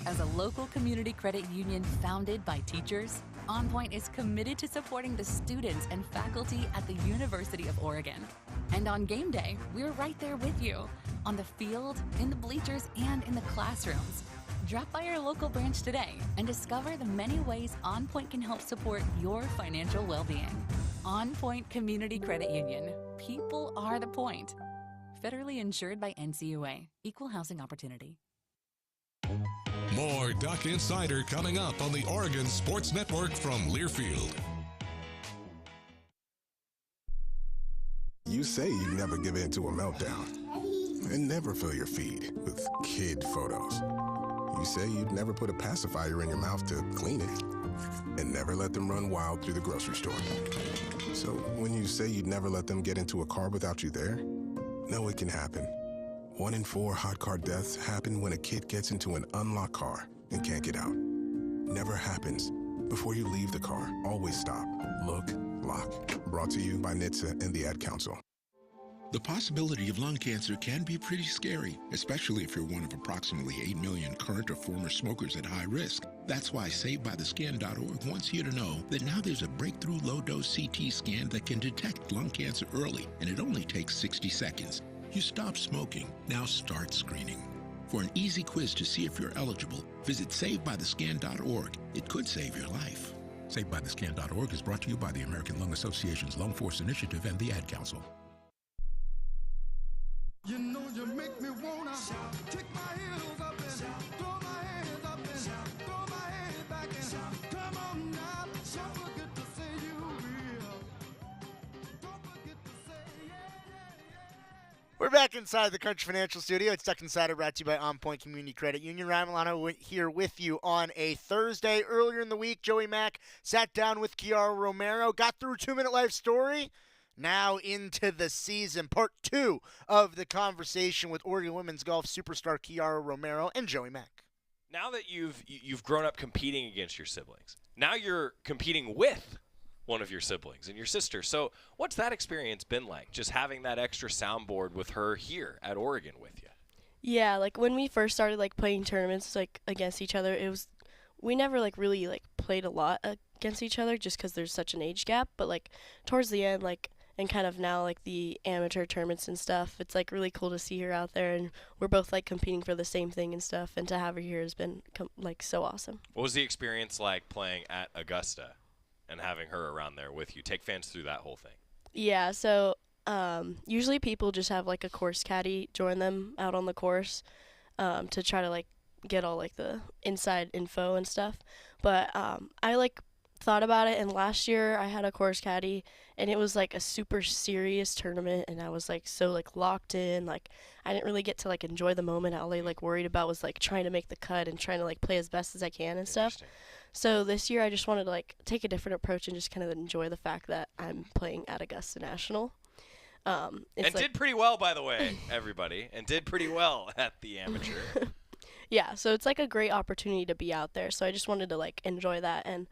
As a local community credit union founded by teachers, OnPoint is committed to supporting the students and faculty at the University of Oregon. And on game day, we're right there with you, on the field, in the bleachers, and in the classrooms. Drop by our local branch today and discover the many ways OnPoint can help support your financial well-being. OnPoint Community Credit Union. People are the point. Federally insured by NCAA. Equal housing opportunity. More Duck Insider coming up on the Oregon Sports Network from Learfield. You say you never give in to a meltdown and never fill your feed with kid photos. You say you'd never put a pacifier in your mouth to clean it and never let them run wild through the grocery store. So when you say you'd never let them get into a car without you there, no, it can happen. 1 in 4 hot car deaths happen when a kid gets into an unlocked car and can't get out. Never happens. Before you leave the car, always stop, look, lock. Brought to you by NHTSA and the Ad Council. The possibility of lung cancer can be pretty scary, especially if you're one of approximately 8 million current or former smokers at high risk. That's why SaveByTheScan.org wants you to know that now there's a breakthrough low-dose CT scan that can detect lung cancer early, and it only takes 60 seconds. You stop smoking, now start screening. For an easy quiz to see if you're eligible, visit SaveByTheScan.org. It could save your life. SaveByTheScan.org is brought to you by the American Lung Association's Lung Force Initiative and the Ad Council. You know you make me wanna kick my heels up and throw my hands up and throw my head back and come on now. Don't forget to say you will. Don't forget to say We're back inside the Country Financial Studio. It's Duck Insider, brought to you by OnPoint Community Credit Union. Ryan Milano here with you on a Thursday. Earlier in the week, Joey Mack sat down with Kiara Romero, got through 2-Minute Life Story. Now into the season, part 2 of the conversation with Oregon women's golf superstar Kiara Romero and Joey Mack. Now that you've grown up competing against your siblings, now you're competing with one of your siblings and your sister. So what's that experience been like, just having that extra soundboard with her here at Oregon with you? Yeah, like when we first started like playing tournaments like against each other, we never like really like played a lot against each other just because there's such an age gap. But like towards the end, like and kind of now like the amateur tournaments and stuff, it's like really cool to see her out there, and we're both like competing for the same thing and stuff, and to have her here has been like so awesome. What was the experience like playing at Augusta and having her around there with you? Take fans through that whole thing. Yeah, so usually people just have like a course caddy join them out on the course to try to like get all like the inside info and stuff. But I like thought about it, and last year I had a course caddy, and it was like a super serious tournament, and I was like so like locked in, like I didn't really get to like enjoy the moment. All I like worried about was like trying to make the cut and trying to like play as best as I can and stuff. So this year I just wanted to like take a different approach and just kind of enjoy the fact that I'm playing at Augusta National. And did pretty well, by the way, everybody, and did pretty well at the amateur. Yeah, so it's like a great opportunity to be out there, so I just wanted to like enjoy that. And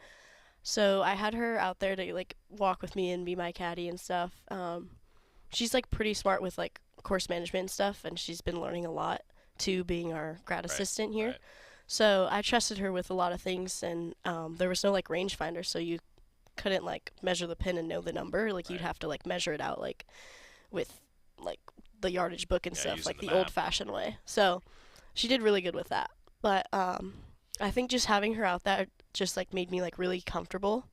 so I had her out there to like walk with me and be my caddy and stuff. She's like pretty smart with like course management and stuff, and she's been learning a lot too, being our grad assistant here. Right. So I trusted her with a lot of things, and there was no like rangefinder, so you couldn't like measure the pin and know the number. Like you'd have to like measure it out like with like the yardage book and stuff, like the old-fashioned way. So she did really good with that. But I think just having her out there just like made me like really comfortable,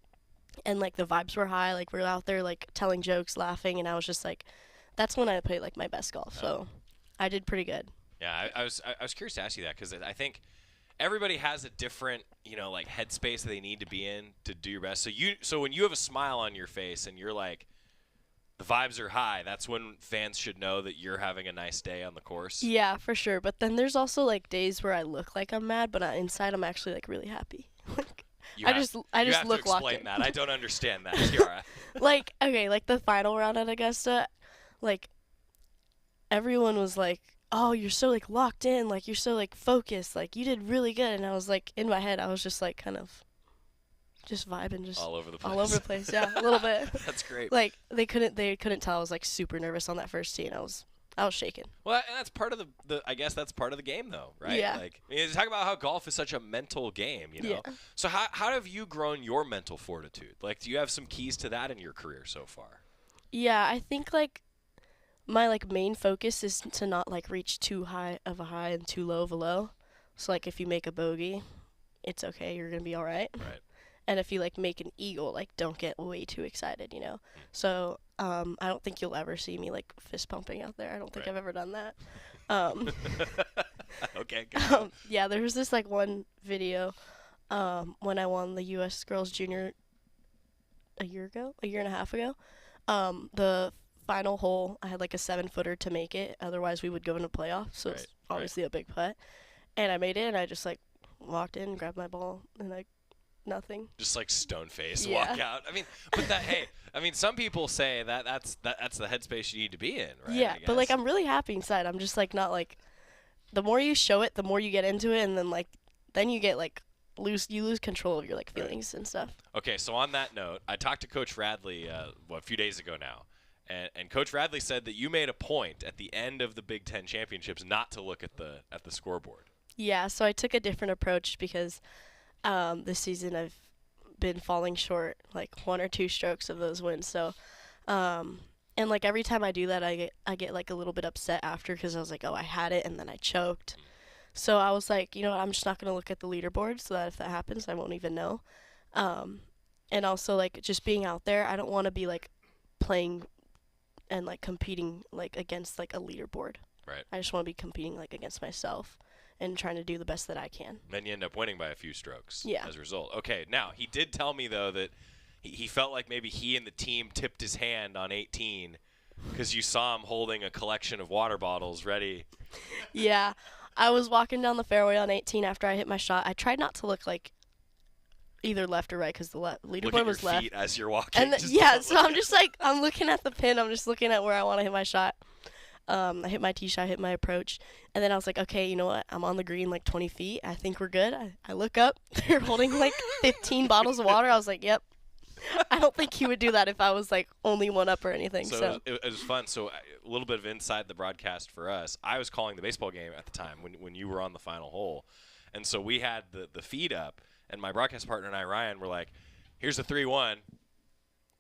and like the vibes were high. Like we're out there like telling jokes, laughing, and I was just like, that's when I played like my best golf. So I did pretty good. Yeah, I was curious to ask you that, because I think everybody has a different, like headspace that they need to be in to do your best. So when you have a smile on your face and you're like, the vibes are high, that's when fans should know that you're having a nice day on the course. Yeah, for sure. But then there's also like days where I look like I'm mad, but inside I'm actually like really happy. I just look locked in. You have to explain that. I don't understand that, Kiara. Like, okay, like the final round at Augusta, like everyone was like, oh, you're so like locked in, like you're so like focused, like you did really good. And I was like, in my head, I was just like kind of just vibing, just all over the place. All over the place, yeah, a little bit. That's great. Like they couldn't tell I was like super nervous on that first tee, and I was shaking. Well, and that's part of the I guess that's part of the game, though, right? Yeah. Like, talk about how golf is such a mental game, Yeah. So how have you grown your mental fortitude? Like, do you have some keys to that in your career so far? Yeah, I think like my like main focus is to not like reach too high of a high and too low of a low. So like if you make a bogey, it's okay, you're gonna be all right. Right. And if you like make an eagle, like don't get way too excited, you know. So I don't think you'll ever see me like fist pumping out there. I don't think I've ever done that. Okay, good. Yeah, there was this like one video when I won the U.S. Girls Junior a year and a half ago. The final hole, I had like a 7-footer to make it. Otherwise, we would go into playoffs. So it's obviously a big putt. And I made it, and I just like walked in, grabbed my ball, and like nothing. Just like stone face, walk out. I mean, but that some people say that's the headspace you need to be in, right? Yeah, but like I'm really happy inside. I'm just like not like, the more you show it, the more you get into it, and then you get like you lose control of your like feelings and stuff. Okay, so on that note, I talked to Coach Radley a few days ago now, and Coach Radley said that you made a point at the end of the Big Ten championships not to look at the scoreboard. Yeah, so I took a different approach because this season I've been falling short like 1 or 2 strokes of those wins. So, and like every time I do that, I get like a little bit upset after because I was like, oh, I had it and then I choked. So I was like, you know what, I'm just not going to look at the leaderboard so that if that happens, I won't even know. And also like just being out there, I don't want to be like playing and like competing like against like a leaderboard. Right. I just want to be competing like against myself and trying to do the best that I can. Then you end up winning by a few strokes as a result. Okay, now he did tell me though that he felt like maybe he and the team tipped his hand on 18 because you saw him holding a collection of water bottles ready. Yeah, I was walking down the fairway on 18 after I hit my shot. I tried not to look like either left or right because the leaderboard was left. Feet as you're walking. And yeah, so I'm just like, I'm looking at the pin. I'm just looking at where I want to hit my shot. I hit my tee shot, hit my approach, and then I was like, okay, you know what? I'm on the green like 20 feet. I think we're good. I look up. They're holding like 15 bottles of water. I was like, yep. I don't think he would do that if I was like only one up or anything. So it was fun. So a little bit of inside the broadcast for us. I was calling the baseball game at the time when you were on the final hole, and so we had the feed up, and my broadcast partner and I, Ryan, were like, here's the 3-1.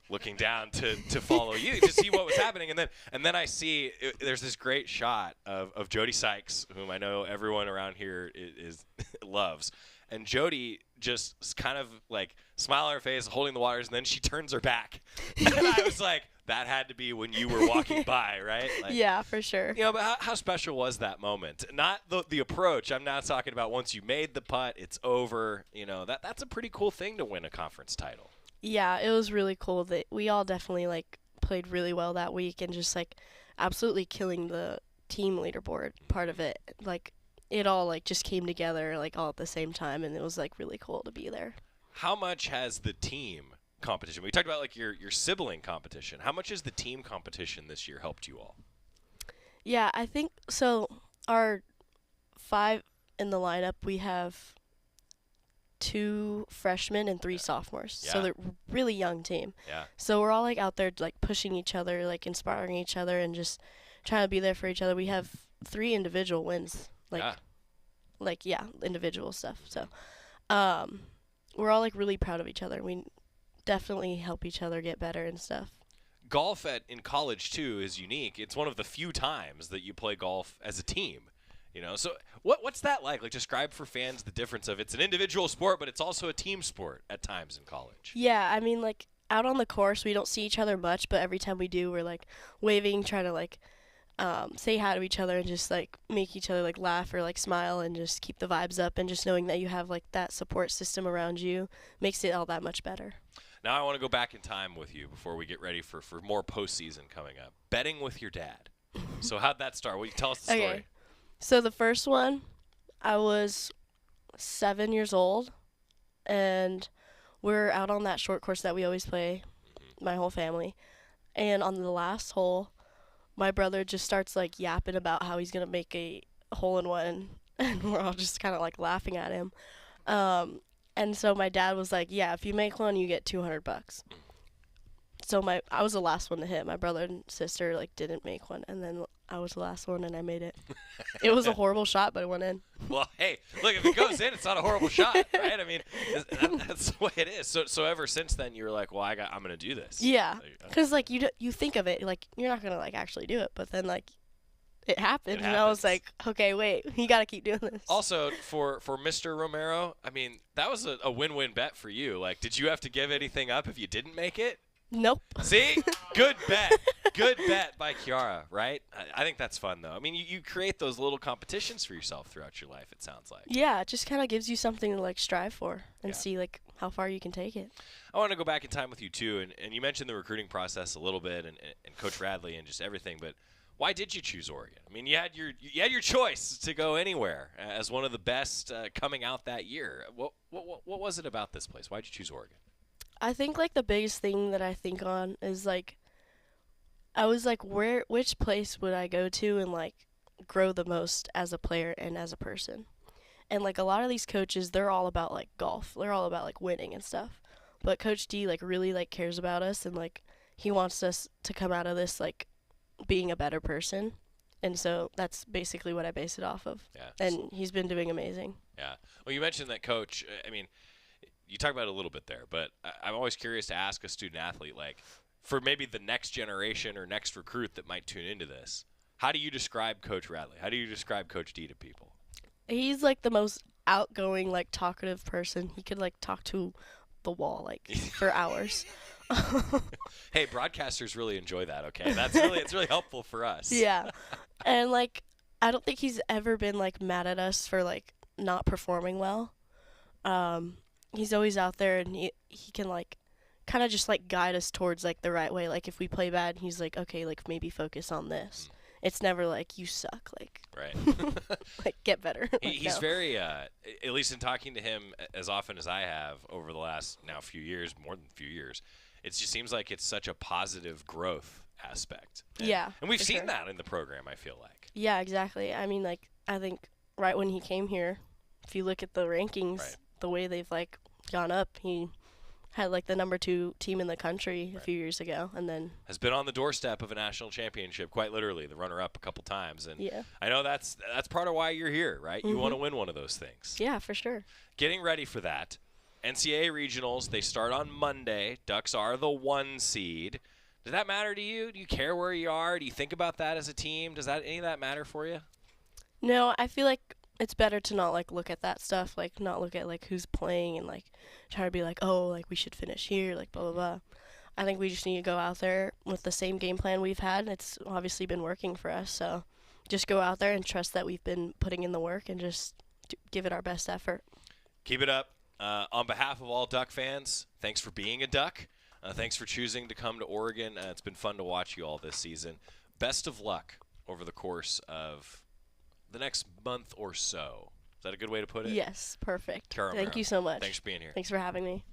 Looking down to follow you to see what was happening, and then I see there's this great shot of Jody Sykes, whom I know everyone around here is loves, and Jody just kind of like smile on her face, holding the waters, and then she turns her back, and I was like, that had to be when you were walking by, right? Like, yeah, for sure. You know, but how special was that moment? Not the approach. I'm not talking about once you made the putt, it's over. You know, that's a pretty cool thing to win a conference title. Yeah, it was really cool that we all definitely like played really well that week and just like absolutely killing the team leaderboard part of it. Like it all like just came together like all at the same time, and it was like really cool to be there. How much has the team competition? We talked about like your sibling competition. How much has the team competition this year helped you all? Yeah, I think so. Our 5 in the lineup, we have 2 freshmen and 3 sophomores. Yeah. So they're really young team. Yeah. So we're all like out there like pushing each other, like inspiring each other, and just trying to be there for each other. We have 3 individual wins. Individual stuff. So we're all like really proud of each other. We definitely help each other get better and stuff. Golf in college too is unique. It's one of the few times that you play golf as a team. You know, so what's that like? Like, describe for fans the difference of it's an individual sport, but it's also a team sport at times in college. Yeah, I mean, like, out on the course, we don't see each other much, but every time we do, we're, like, waving, trying to, like, say hi to each other and just, like, make each other, like, laugh or, like, smile and just keep the vibes up. And just knowing that you have, like, that support system around you makes it all that much better. Now I want to go back in time with you before we get ready for more postseason coming up. Betting with your dad. So how'd that start? Will you tell us the story? Okay. So the first one, I was 7 years old, and we're out on that short course that we always play, my whole family. And on the last hole, my brother just starts like yapping about how he's gonna make a hole-in-one, and we're all just kind of like laughing at him. And so my dad was like, "Yeah, if you make one, you get $200." So I was the last one to hit. My brother and sister like didn't make one, and then I was the last one, and I made it. It was a horrible shot, but it went in. Well, hey, look, if it goes in, it's not a horrible shot, right? I mean, that's the way it is. So ever since then, you were like, well, I'm gonna do this. Yeah, because like you think of it, like you're not gonna like actually do it, but then like it happened. And I was like, okay, wait, you got to keep doing this. Also, for Mr. Romero, I mean, that was a win-win bet for you. Like, did you have to give anything up if you didn't make it? Nope. See? Good bet. Good bet by Kiara, right? I think that's fun, though. I mean, you create those little competitions for yourself throughout your life, it sounds like. Yeah, it just kind of gives you something to, like, strive for and see, like, how far you can take it. I want to go back in time with you, too, and you mentioned the recruiting process a little bit and Coach Radley and just everything, but why did you choose Oregon? I mean, you had your choice to go anywhere as one of the best coming out that year. What was it about this place? Why did you choose Oregon? I think, like, the biggest thing that I think on is, like, I was like, which place would I go to and, like, grow the most as a player and as a person? And, like, a lot of these coaches, they're all about, like, golf. They're all about, like, winning and stuff. But Coach D, like, really, like, cares about us, and, like, he wants us to come out of this, like, being a better person. And so that's basically what I base it off of. Yeah. And he's been doing amazing. Yeah. Well, you mentioned that Coach, I mean, you talk about it a little bit there, but I'm always curious to ask a student athlete, like, for maybe the next generation or next recruit that might tune into this, how do you describe Coach Radley? How do you describe Coach D to people? He's, like, the most outgoing, like, talkative person. He could, like, talk to the wall, like, for hours. Hey, broadcasters really enjoy that, okay? It's really helpful for us. Yeah. And, like, I don't think he's ever been, like, mad at us for, like, not performing well. He's always out there, and he can, like, kind of just, like, guide us towards, like, the right way. Like, if we play bad, he's like, okay, like, maybe focus on this. It's never like, you suck, like, right. like, get better. He's very, at least in talking to him as often as I have over the last now few years, more than a few years, it just seems like it's such a positive growth aspect. And we've seen that in the program, I feel like. Yeah, exactly. I mean, like, I think right when he came here, if you look at the rankings, the way they've, like, gone up, he had, like, the #2 team in the country a few years ago, and then has been on the doorstep of a national championship, quite literally, the runner-up a couple times. And yeah. I know that's part of why you're here, right? You want to win one of those things. Yeah, for sure. Getting ready for that. NCAA Regionals, they start on Monday. Ducks are the 1 seed. Does that matter to you? Do you care where you are? Do you think about that as a team? Does any of that matter for you? No, I feel like it's better to not, like, look at that stuff, like, not look at, like, who's playing and, like, try to be like, oh, like, we should finish here, like, blah, blah, blah. I think we just need to go out there with the same game plan we've had. It's obviously been working for us, so just go out there and trust that we've been putting in the work and just give it our best effort. Keep it up. On behalf of all Duck fans, thanks for being a Duck. Thanks for choosing to come to Oregon. It's been fun to watch you all this season. Best of luck over the course of the next month or so. Is that a good way to put it? Yes, perfect. Kiara Thank Romero, you so much. Thanks for being here. Thanks for having me.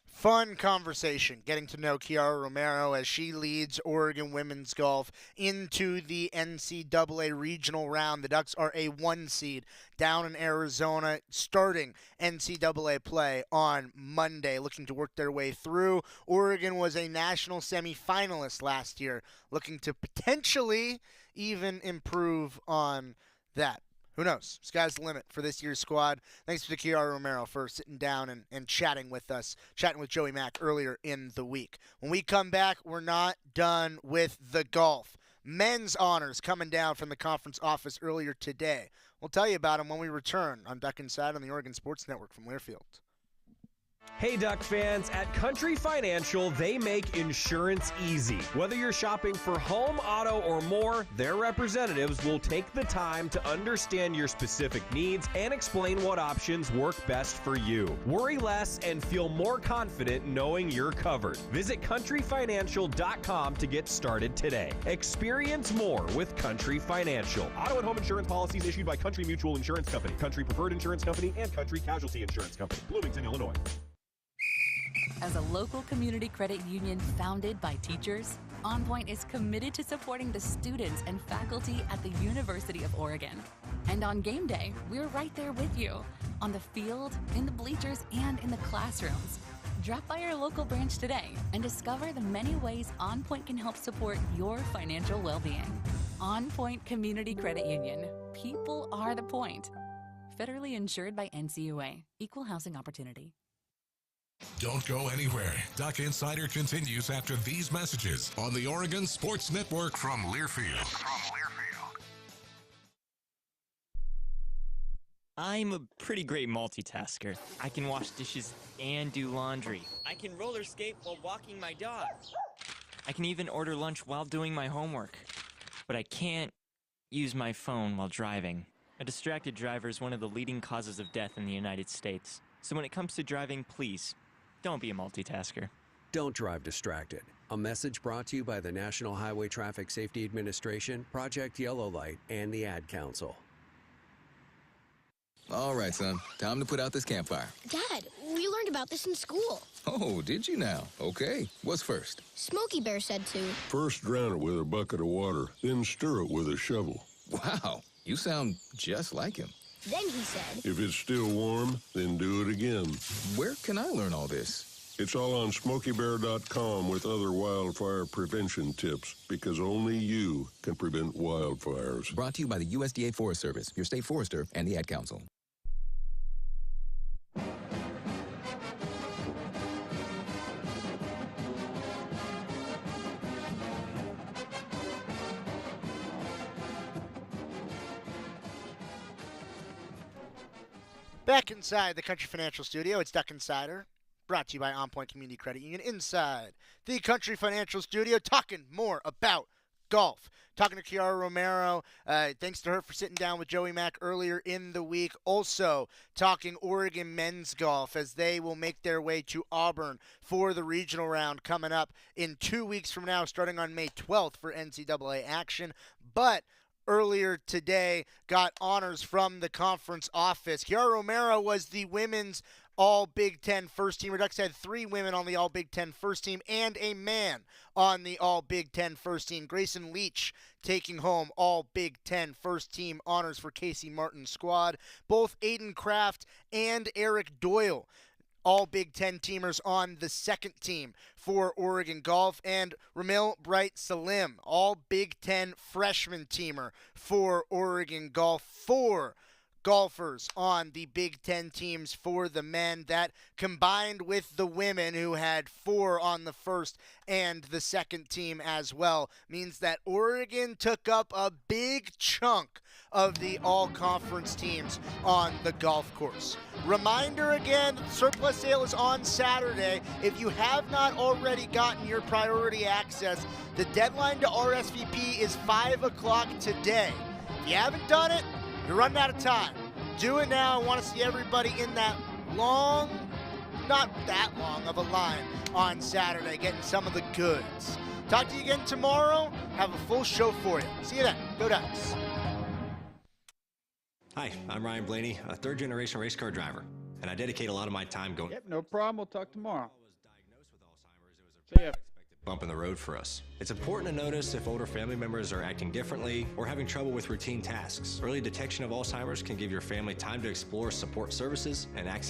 Fun conversation, getting to know Kiara Romero as she leads Oregon women's golf into the NCAA Regional round. The Ducks are a 1 seed down in Arizona, starting NCAA play on Monday, looking to work their way through. Oregon was a national semifinalist last year, looking to potentially even improve on that. Who knows? Sky's the limit for this year's squad. Thanks to Kiara Romero for sitting down and chatting with us, chatting with Joey Mack earlier in the week. When we come back, we're not done with the golf. Men's honors coming down from the conference office earlier today. We'll tell you about them when we return on Duck Inside on the Oregon Sports Network from Learfield. Hey Duck fans, at Country Financial, they make insurance easy. Whether you're shopping for home, auto, or more, their representatives will take the time to understand your specific needs and explain what options work best for you. Worry less and feel more confident knowing you're covered. Visit countryfinancial.com to get started today. Experience more with Country Financial. Auto and home insurance policies issued by Country Mutual Insurance Company, Country Preferred Insurance Company, and Country Casualty Insurance Company, Bloomington, Illinois. As a local community credit union founded by teachers, OnPoint is committed to supporting the students and faculty at the University of Oregon. And on game day, we're right there with you, on the field, in the bleachers, and in the classrooms. Drop by our local branch today and discover the many ways OnPoint can help support your financial well-being. OnPoint Community Credit Union. People are the point. Federally insured by NCAA. Equal housing opportunity. Don't go anywhere. Duck Insider continues after these messages on the Oregon Sports Network from Learfield. I'm a pretty great multitasker. I can wash dishes and do laundry. I can roller skate while walking my dog. I can even order lunch while doing my homework. But I can't use my phone while driving. A distracted driver is one of the leading causes of death in the United States. So when it comes to driving, please, don't be a multitasker. Don't drive distracted. A message brought to you by the National Highway Traffic Safety Administration, Project Yellow Light, and the Ad Council. All right, son. Time to put out this campfire. Dad, we learned about this in school. Oh, did you now? Okay. What's first? Smokey Bear said to. First drown it with a bucket of water, then stir it with a shovel. Wow, you sound just like him. Then he said. If it's still warm, then do it again. Where can I learn all this? It's all on SmokeyBear.com with other wildfire prevention tips, because only you can prevent wildfires. Brought to you by the USDA Forest Service, your state forester, and the Ad Council. Back inside the Country Financial Studio, it's Duck Insider, brought to you by OnPoint Community Credit Union, inside the Country Financial Studio, talking more about golf. Talking to Kiara Romero, thanks to her for sitting down with Joey Mack earlier in the week. Also talking Oregon men's golf as they will make their way to Auburn for the regional round coming up in 2 weeks from now, starting on May 12th for NCAA action. But earlier today, got honors from the conference office. Kiara Romero was the women's All-Big Ten first team. Ducks had 3 women on the All-Big Ten first team and a man on the All-Big Ten first team. Grayson Leach taking home All-Big Ten first team honors for Casey Martin's squad. Both Aiden Kraft and Eric Doyle, all Big Ten teamers on the second team for Oregon Golf, and Ramil Bright Salim, all Big Ten freshman teamer for Oregon Golf. 4 golfers on the Big Ten teams for the men. That combined with the women, who had 4 on the first and the second team as well, means that Oregon took up a big chunk of the all-conference teams on the golf course. Reminder again, surplus sale is on Saturday. If you have not already gotten your priority access, the deadline to RSVP is 5 o'clock today. If you haven't done it, you're running out of time. Do it now. I want to see everybody in that long, not that long of a line on Saturday, getting some of the goods. Talk to you again tomorrow. Have a full show for you. See you then. Go Ducks. Hi, I'm Ryan Blaney, a third-generation race car driver, and I dedicate a lot of my time going. Yep, no problem. We'll talk tomorrow. See ya. Bump in the road for us. It's important to notice if older family members are acting differently or having trouble with routine tasks. Early detection of Alzheimer's can give your family time to explore support services and access